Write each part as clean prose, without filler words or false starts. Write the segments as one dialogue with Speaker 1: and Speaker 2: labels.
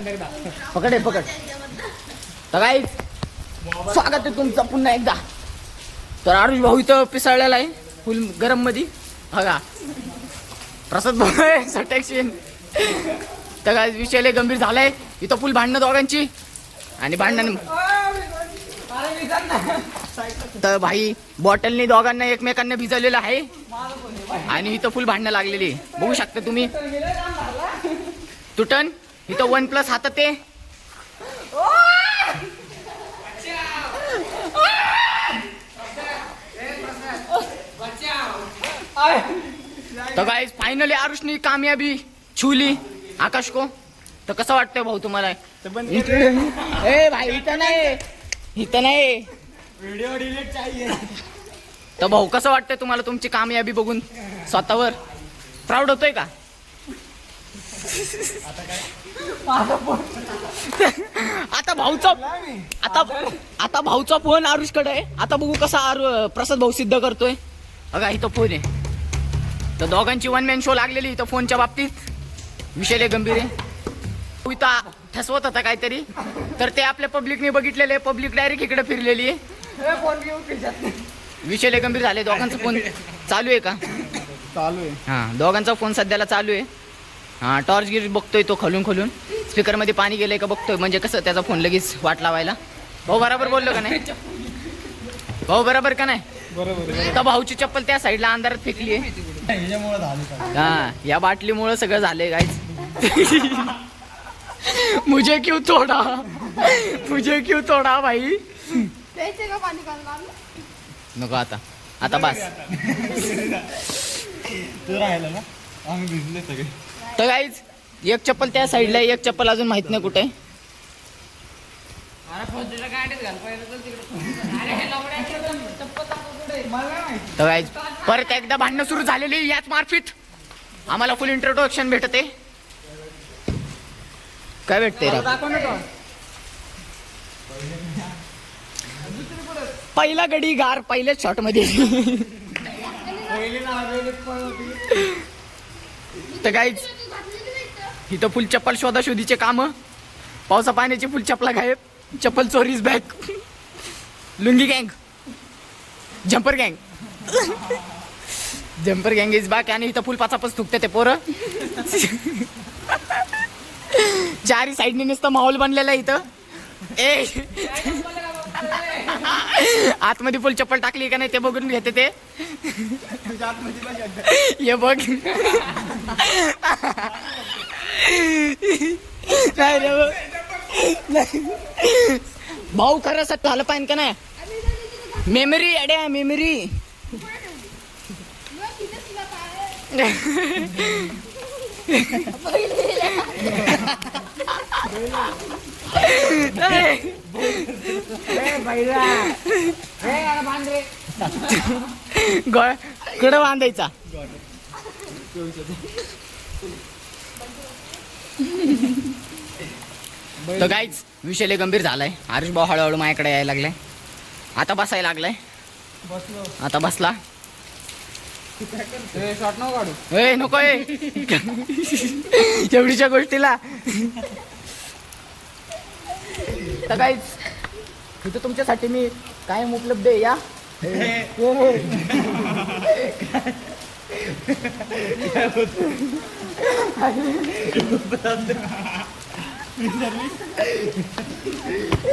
Speaker 1: पकड आहे पकड. तर काय स्वागत आहे तुमचं पुन्हा एकदा. तर आरुष भाऊ इथं पिसाळलेला आहे फुल गरम मध्ये बघा. प्रसाद भाऊ सटॅक्शन. तर काय विषय लय गंभीर झालाय इथं फुल भांडणं दोघांची आणि भांडण. तर भाई बॉटलने दोघांना एकमेकांना भिजवलेलं आहे आणि इथं फुल भांडणं लागलेली बघू शकता तुम्ही. तुटन इथं OnePlus हातात आहे. तर गाइस फायनली आरुषनी कामयाबी छुली आकाश को. तर कसं वाटतंय भाऊ तुम्हाला? ए भाई इथं नाही
Speaker 2: व्हिडिओ डिलीट चाहिए.
Speaker 1: तर भाऊ कसं वाटतंय तुम्हाला तुमची कामयाबी बघून? स्वतःवर प्राऊड होतोय का? आता भाऊचा फोन आरुषकडे आहे. आता बघू कसा प्रसाद भाऊ सिद्ध करतोय. बघा इथं फोन आहे. तर दोघांची वन मॅन शो लागलेली इथं फोनच्या बाबतीत. विषय लय गंभीर आहे. इथं ठसवत होता काहीतरी तर ते आपल्या पब्लिकने बघितलेले. पब्लिक डायरेक्ट इकडे फिरलेली आहे. विषय लय गंभीर झाले. दोघांचा फोन चालू आहे का?
Speaker 2: चालू आहे.
Speaker 1: हा दोघांचा फोन सध्याला चालू आहे. हा टॉर्च गिर बघतोय तो खोलून स्पीकर मध्ये पाणी गेलंय का बघतोय. म्हणजे कसं त्याचा फोन लगेच वाट लावायला. भाऊ बरोबर बोललो का नाही? भाऊ बरोबर का नाही?
Speaker 2: बरोबर.
Speaker 1: तर भाऊची चप्पल त्या साईडला अंधारात फेकली आहे.
Speaker 2: ह्याच्यामुळे झालं.
Speaker 1: हा या बाटलीमुळे सगळं झालंय गाईज. मुझे क्यों तोडा भाई. नको आता बस.
Speaker 2: तू राहिला ना आम्ही भिजले सगळे.
Speaker 1: तर गाईज एक चप्पल त्या साईडला आहे. एक चप्पल अजून माहित नाही कुठे. तर गाईज परत एकदा भांडणं सुरू झालेली याच मार्फित आम्हाला फुल इंट्रोडक्शन भेटते. काय भेटते रे? पहिला गडी गार पहिल्याच शॉट मध्ये. तर गाईज इथं फुल चप्पल शोधाशोधीचे काम. पावसा पाण्याची फुल चपला गायब. चप्पल चोरीज बॅग. लुंगी गँग जम्पर गँग इज बॅक. आणि इथं फुल पाचापच थुकते ते पोरं. चारी साईडने नुसतं माहोल बनलेला आहे इथं. आतमध्ये फुल चप्पल टाकली का नाही ते बघून घेते ते. ये बघ नाही रे भाऊ खरं सत्य झालं पाहिजे का नाही? मेमरी अड्या मेमरी. कडं बांधायचा. तर गाईच विषय लय गंभीर झालाय. आरुष भाऊ हळूहळू माझ्याकडे यायला लागलाय. आता बसायला लागलाय. आता बसला.
Speaker 2: शॉट नको काढू.
Speaker 1: नको एवढीच्या गोष्टीला. तर गाईच इथं तुमच्यासाठी मी कायम उपलब्ध आहे. या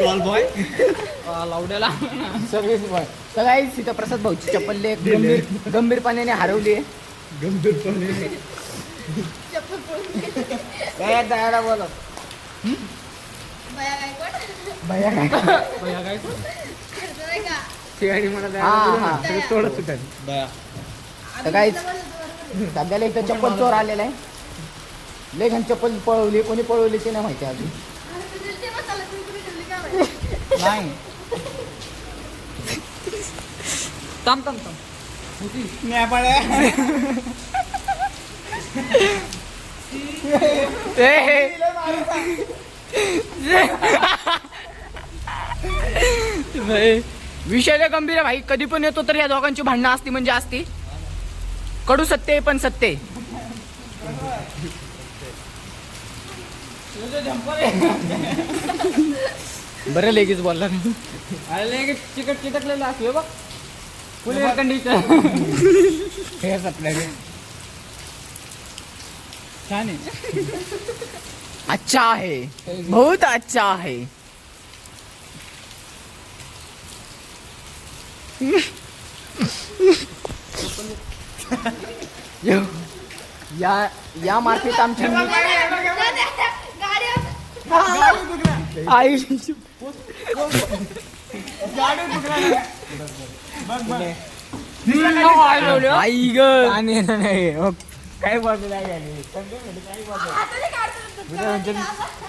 Speaker 2: कॉल बॉय
Speaker 1: लावड्याला सर्व्हिस बॉय. तर गाईच इथं प्रसाद भाऊची चप्पल गंभीरपणाने हरवली आहे.
Speaker 2: गंभीरपणे
Speaker 1: काय द्यायला बोलत भैया काय
Speaker 2: थोडं सुटेल.
Speaker 1: तर काहीच सध्याला इथं चप्पल चोर आलेला आहे. लय घन चप्पल पळवली. कोणी पळवली ते नाही माहिती अजून. नाही थांब विषय लय गंभीर आहे भाई. कधी पण येतो तर या दोघांची भांडणं असती म्हणजे असती. कडू सत्य आहे पण सत्य आहे. बरं लगेच बोलला
Speaker 2: अरे लगेच चिकटलेलं असतो बघ फुल एअर कंडिशन हे आपल्या छान आहे
Speaker 1: अच्छा है, बहुत अच्छा है. या मार्केट आमच्या आई आई ग
Speaker 2: नाही काय बोलतो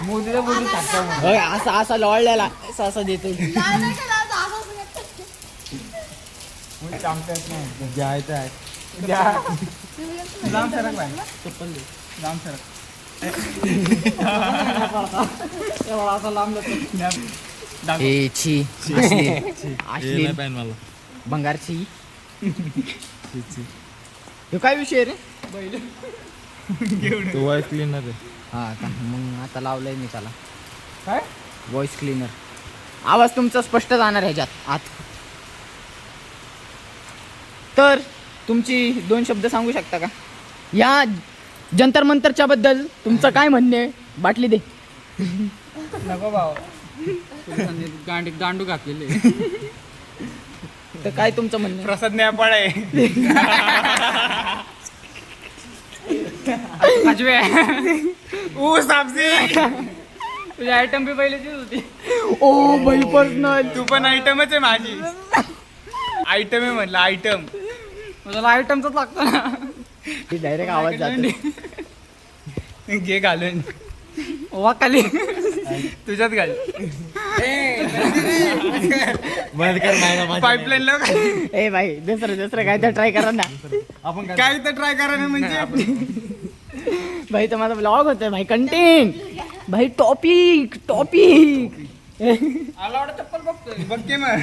Speaker 2: मोदीला बोलू टाकतो
Speaker 1: असा असा लढलेला असा देतो
Speaker 2: जायचं आहे जाम सरक बाय चप्पल दे जाम सरक असा लांब
Speaker 1: ए छी असली
Speaker 2: मला
Speaker 1: बंगारची ह्यो काय विषय रे
Speaker 2: तो वॉइस क्लीनर आहे
Speaker 1: हा का मग आता लावलंय मी त्याला
Speaker 2: काय
Speaker 1: व्हॉइस क्लीनर आवाज तुमचा स्पष्ट जाणार ह्याच्यात आत तर तुमची 2 शब्द सांगू शकता का या जंतर मंतरच्या बद्दल तुमचं काय म्हणणे आहे? बाटली दे
Speaker 2: नको भाऊ गांडू घातलेले
Speaker 1: तर काय तुमचं म्हणणं आहे?
Speaker 2: प्रसाद नेपाळ आहे अजवे ओ सापसी तुझी आयटम बी पहिलेचीच होती
Speaker 1: ओ बाई पर्सनल
Speaker 2: तू पण आयटमच आहे माझी आयटम आहे म्हटलं आयटम मला आयटमच लागतो ना
Speaker 1: डायरेक्ट आवाज जातो
Speaker 2: घे घालून वा खाली तुझ्यात घाल पाईपलाईन लाव खाली
Speaker 1: ए भाई दुसरं काय तर ट्राय करा ना
Speaker 2: आपण काय तर ट्राय करा ना म्हणजे
Speaker 1: भाई तर माझा ब्लॉग होतोय भाई कंटेंट भाई टॉपिक
Speaker 2: आला वाटत चप्पल बघतोय बघ के मग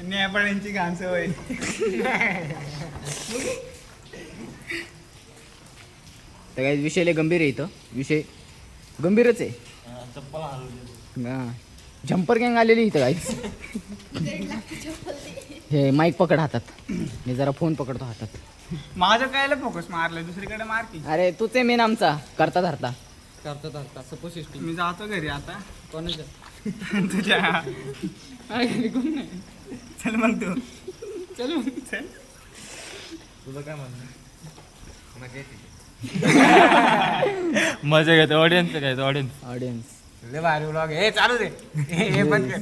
Speaker 2: नेपाळ्यांची घाण सवय
Speaker 1: तर काही विषय लय गंभीर आहे इथं विषय गंभीरच आहे हा झंपर गँग आलेली इथं काही हे माईक पकड हातात मी जरा फोन पकडतो हातात
Speaker 2: माझं कायला फोकस मारलंय दुसरीकडे मार की
Speaker 1: अरे तूच आहे मेन आमचा करता धरता
Speaker 2: सपोज मी जातो घरी आता कोणाच्या तुझ्या कोण नाही चल मग तू चल तुझं काय म्हणणं मजा घेतो ऑडियन्स काय
Speaker 1: ऑडियन्स
Speaker 2: लय भारी व्लॉग हे चालू दे हे बंद कर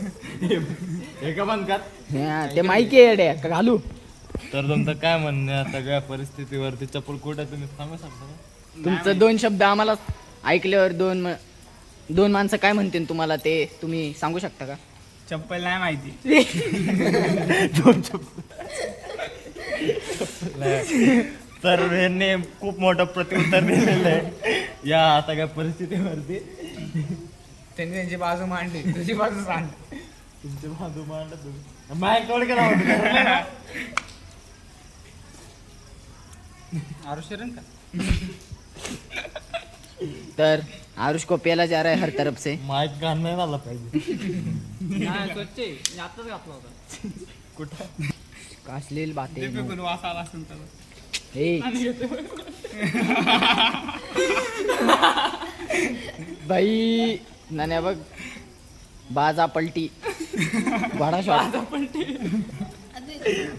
Speaker 2: हे का बंद कर
Speaker 1: ते माईक आहे येड्या, का घालू
Speaker 3: तर तुमचं काय म्हणणं आहे आता काय परिस्थितीवरती चप्पल कुठे तुम्ही सांगू शकता का?
Speaker 1: तुमचं 2 शब्द आम्हाला ऐकल्यावर दोन माणसं काय म्हणतील तुम्हाला ते तुम्ही सांगू शकता का
Speaker 2: चप्पल नाही माहिती
Speaker 3: तर यांनी खूप मोठं प्रत्युत्तर दिलेलं आहे या आता काय परिस्थितीवरती
Speaker 2: त्यांनी त्यांची बाजू मांडली तुझी बाजू सांग
Speaker 3: तुमचे बाजू मांडा तुम्ही माईक तोड केला
Speaker 2: आरुषरण का
Speaker 1: तर आरुष को पेला जा रहा है हर तरफ से
Speaker 3: माईक घाण नाही झाला पाहिजे
Speaker 2: नाही स्वच्छ आहे आताच घातला होता
Speaker 3: कुठं
Speaker 1: कासलेल बाते
Speaker 2: फेकून वास आला असून त्याला
Speaker 1: हे बाई नाण्या बघ बाजा पलटी बडा शॉट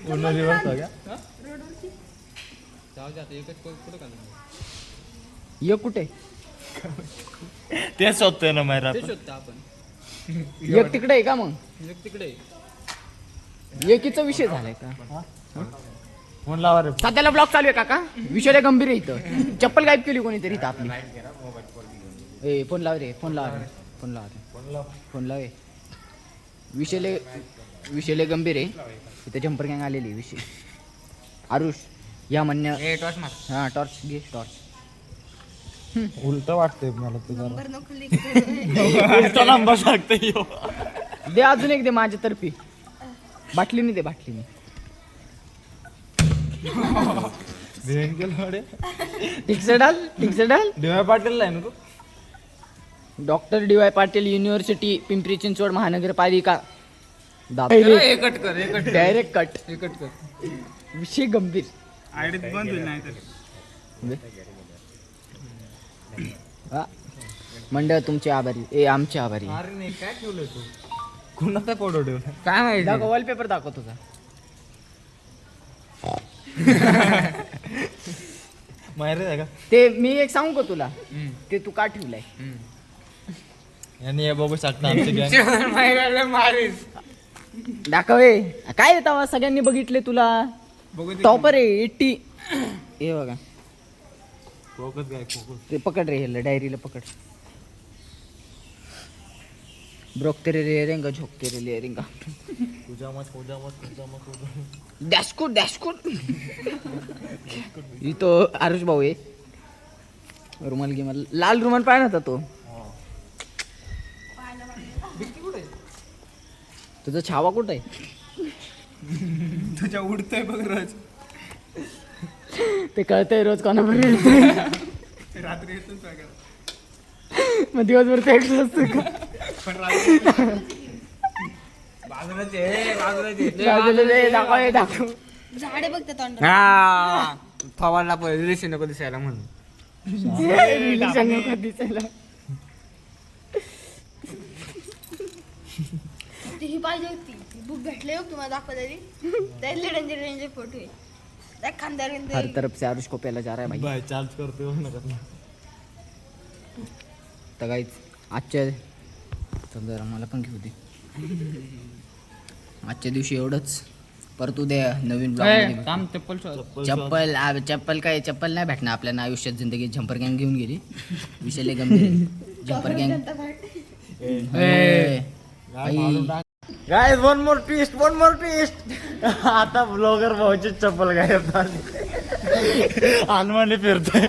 Speaker 3: पूर्ण दिवस का
Speaker 1: ये कुठे
Speaker 3: ते शोधतोय ना मायरा
Speaker 1: एक तिकडे आहे का मग
Speaker 2: तिकडे
Speaker 1: एकीचा विषय झालाय का
Speaker 3: फोन लावा रे
Speaker 1: सध्याला ब्लॉग चालू आहे काका विषय लय गंभीर आहे इथं चप्पल गायब केली कोणीतरी इथं आपली ए फोन लाव रे फोन लाव रे फोन लाव रे फोन लाव विषय लय गंभीर आहे इथं जम्पर गँग आलेली विषय आरुष या म्हणण्या
Speaker 2: टॉर्च मार
Speaker 1: हा टॉर्च घे टॉर्च
Speaker 3: उलट वाटतंय मला तुझा नंबर सांगतोय
Speaker 1: दे अजून एक दे माझ्यातर्फे बाटलीने दे बाटलीने
Speaker 3: भिवेन केलं अरे
Speaker 1: टिक्सडाल
Speaker 3: DY पाटीलला आहे ना तू
Speaker 1: doctor DY Patil university Pimpri Chinchwad महानगरपालिका
Speaker 2: एकट कर
Speaker 1: डायरेक्ट कट
Speaker 2: एकट कर
Speaker 1: विषय गंभीर
Speaker 2: आयडी बंद होईल नाही तर
Speaker 1: हा. मंडळ तुमचे आभारी आमचे आभारी
Speaker 3: अरे नाही काय ठेवलंय तू कोणाचा फोटो ठेवला
Speaker 2: काय माहिती
Speaker 1: दाखव वॉलपेपर दाखव तुझा
Speaker 3: माहिती आहे का
Speaker 1: ते मी एक सांगू का तुला ते तू का ठेवलंय
Speaker 3: यांनी हे बघू शकता आमची गँग
Speaker 2: मारीस
Speaker 1: दाखवे काय येतावा सगळ्यांनी बघितले तुला
Speaker 2: बघू दे.
Speaker 1: टॉपर आहे 80 हे बघा
Speaker 3: फोकस काय फोकस
Speaker 1: ते पकड रे ह्याला डायरीला पकड ब्रोक तेरे रेंगा झोक तेरे ले रेंगा डॅशकोट इथं आरुष भाऊ आहे रुमाल गिमाल लाल रुमाल पाहिजे होता तो तुझा छावा कुठं आहे
Speaker 2: तुझ्या उडतोय बघ रोज
Speaker 1: ते कळतंय रोज कोणापर्यंत
Speaker 2: रात्री येतो सगळं
Speaker 1: मग दिवसभर ते एकटं असतं का
Speaker 2: पण रात्री बाजूलाचे
Speaker 1: दाखव
Speaker 4: झाडे बघ त्या तोंडात.
Speaker 2: हा फवारला रिलेशन नको दिसायला म्हणून
Speaker 1: रिलेशन नको दिसायला
Speaker 4: ती ही पाहिजे होती बुक भेटले हो तुम्हाला दाखवलेली त्यातले डेंजर फोटो आहे त्या खानदार
Speaker 1: हर तरफ से आरुष को प्याला जा रहा है भाई
Speaker 3: बाय चार्ज करते हो ना
Speaker 1: तर काहीच आजच्या जरा मला पण घेऊ दे आजच्या दिवशी एवढंच परत उद्या नवीन ब्लॉग मध्ये
Speaker 2: काम चप्पल शोध.
Speaker 1: चप्पल काय चप्पल नाही भेटणार आपल्याला आयुष्यात जिंदगी झंपर गँग घेऊन गेली विषय लय गंभीर झंपर गँग
Speaker 3: गाइस वन मोर ट्विस्ट आता ब्लॉगर भाऊची चप्पल गायब झाली आलमाने फिरतोय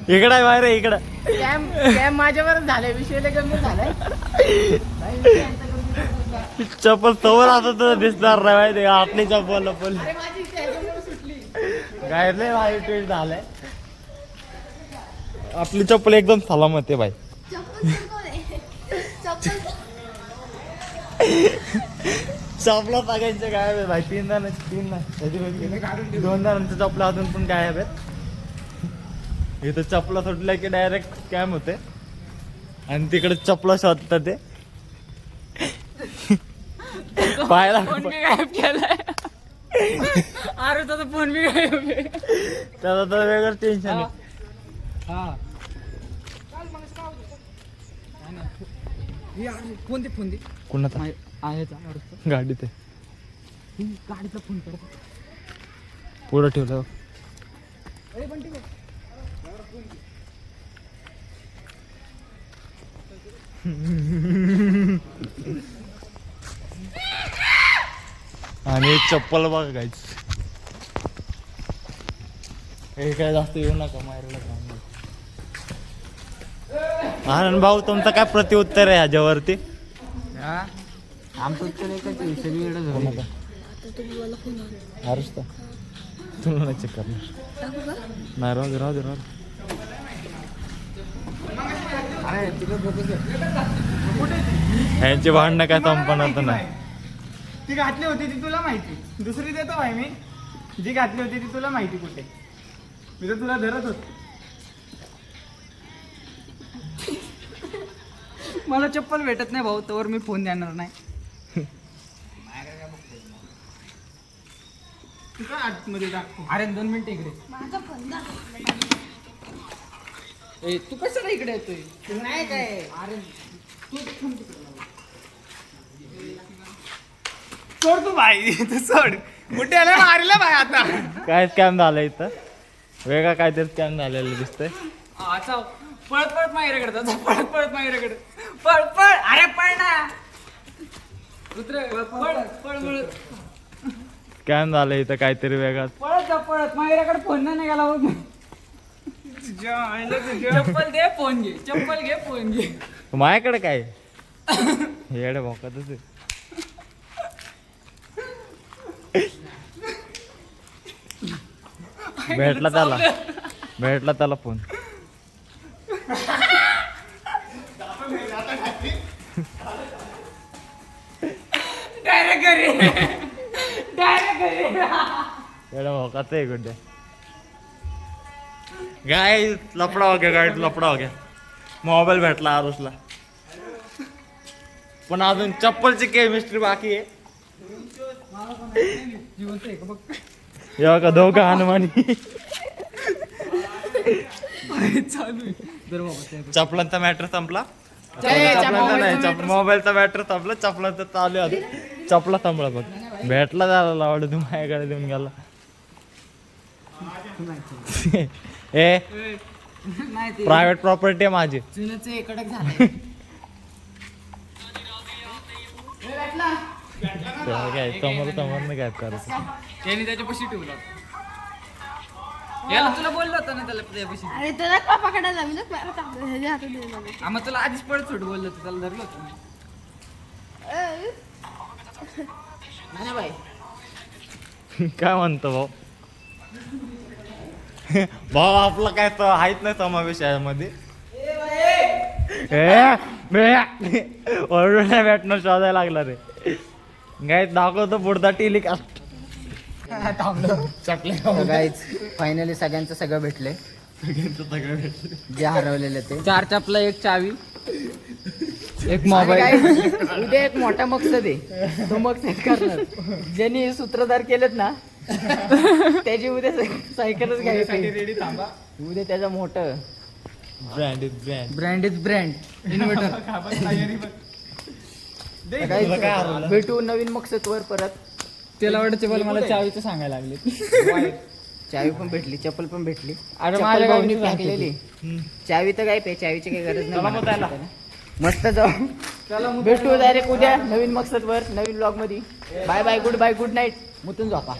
Speaker 3: इकडे बाहेर इकडं
Speaker 1: कॅम माझ्यावरच झालाय विषय लय गंभीर झालाय
Speaker 3: चप्पल तवर आता तुला दिसणार नाही माहिती का आपली चप्पल गायब नाही माझी ट्विस्ट झालंय आपली चप्पल एकदम सलामत आहे भाई चपला टाकायचे गायब आहे भाई तीन दोन जणांच्या चपला अजून पण गायब आहेत इथं चपला सुटल्या की डायरेक्ट स्कॅम होते आणि तिकडे चपला शोधतात ते पाहायला
Speaker 2: फोन मी गायब केलाय अरे तुझा फोन मी गायब आहे.
Speaker 3: त्याचा तर वेगळं टेन्शन आहे
Speaker 2: हा फोन दे
Speaker 3: कुणाचा
Speaker 2: आहे
Speaker 3: गाडीत आहे
Speaker 2: गाडीचा फोन कर
Speaker 3: पुढं ठेवलं आणि चप्पल बघा काहीच हे काय जास्त येऊ नका मारायला आनंद भाऊ तुमचं काय प्रत्युत्तर आहे ह्याच्यावरती
Speaker 2: आमचं उत्तर एकच आहे, सगळीकडे झालं.
Speaker 3: अरेच तुला नाही चेक करणार नाही राहू दे
Speaker 2: अरे तिकडे फोकस
Speaker 3: ह्यांची भांडणं काय संपणार तर नाही
Speaker 2: ती घातली होती ती तुला माहिती दुसरी देतो भाई मी जी घातली होती ती तुला माहिती कुठे मी तर तुला धरत होतो मला चप्पल भेटत नाही भाऊ तोवर मी फोन देणार नाही आतमध्ये टाकतो अरे 2 मिनिटं इकडे
Speaker 4: माझा फोन
Speaker 2: ए तू कशाला इकडे येतोय नाही काय अरे तू सोड तू भाई तू सोड कुठे आला मारला भाई आता
Speaker 3: काय स्कॅम झालं इथं वेगळा काहीतरी स्कॅम झालेलं दिसतंय
Speaker 2: अच्छा पळत माहिराकडे पळत माहिराकडे पळ अरे पळ ना पळ
Speaker 3: स्कॅम झालं इथं काहीतरी वेगळाच
Speaker 2: पळत माहिराकडे फोन नाही गेला चप्पल दे फोन घे
Speaker 3: माझ्याकडे काय येडे भोकातच आहे भेटला त्याला फोन.
Speaker 1: डायरेक्ट घरी डायरेक्ट घरी.
Speaker 3: एवढा भोकाचं आहे गुड्डे. गाय लपडा हो गया. मोबाईल भेटला आरुषला. पण अजून चप्पलची केमिस्ट्री बाकी आहे. या का दोघं हनुमानी. चपलांचा मॅटर संपला. मोबाईलचा मॅटर संपला. चपलांचा चालू आहे. चपला संपला बघ. भेटला झाला आवड तू माझ्याकडे देऊन गेला. ए प्रायव्हेट प्रॉपर्टी आहे माझी.
Speaker 1: जुनच कडक झालं.
Speaker 3: काय समोर काय करायचं.
Speaker 1: त्याने त्याच्यापाशी ठेवला. याला तुला बोललो होतं ना त्याला त्याच्यापाशी.
Speaker 4: अरे त्याला का पकडायला मी तर ह्याच्या हातात दिलं.
Speaker 1: मग तुला आधीच पळत सोड बोललो होतं त्याला धरलं होतं. नाही बाई
Speaker 3: काय म्हणतो भाऊ. भाऊ आपला काय तर आहेच नाही समावेश यामध्ये. ओरडून भेटणं शोधायला लागला रे. काय दाखवतो पुढचा टेलिकास्ट.
Speaker 1: फायनली सगळ्यांचं सगळं भेटले. जे हरवलेले ते 4 चपला 1 चावी 1 मोबाईल. उद्या एक मोठा मकसद आहे. तो मकसद करणार. ज्यांनी सूत्रधार केलेत ना त्याची उद्या सायकलच घ्यायची.
Speaker 2: रेडी थांबा.
Speaker 1: उद्या त्याचं मोठं
Speaker 3: ब्रँड
Speaker 1: इज ब्रँड इन्व्हर्टर. भेटू नवीन मकसद वर परत.
Speaker 2: त्याला वाटतं मला चावीचं सांगायला लागले.
Speaker 1: चावी पण भेटली, चप्पल पण भेटली.
Speaker 2: अरे
Speaker 1: चप्पल
Speaker 2: माझ्या
Speaker 1: भाऊनी
Speaker 2: गाडीची
Speaker 1: टाकलेली. चावी तर काय चावीची काही गरज नाही. मस्त जाऊ. भेटू डायरेक्ट उद्या नवीन मकसद वर नवीन ब्लॉग मध्ये. Bye bye good night. मुतून झोपा.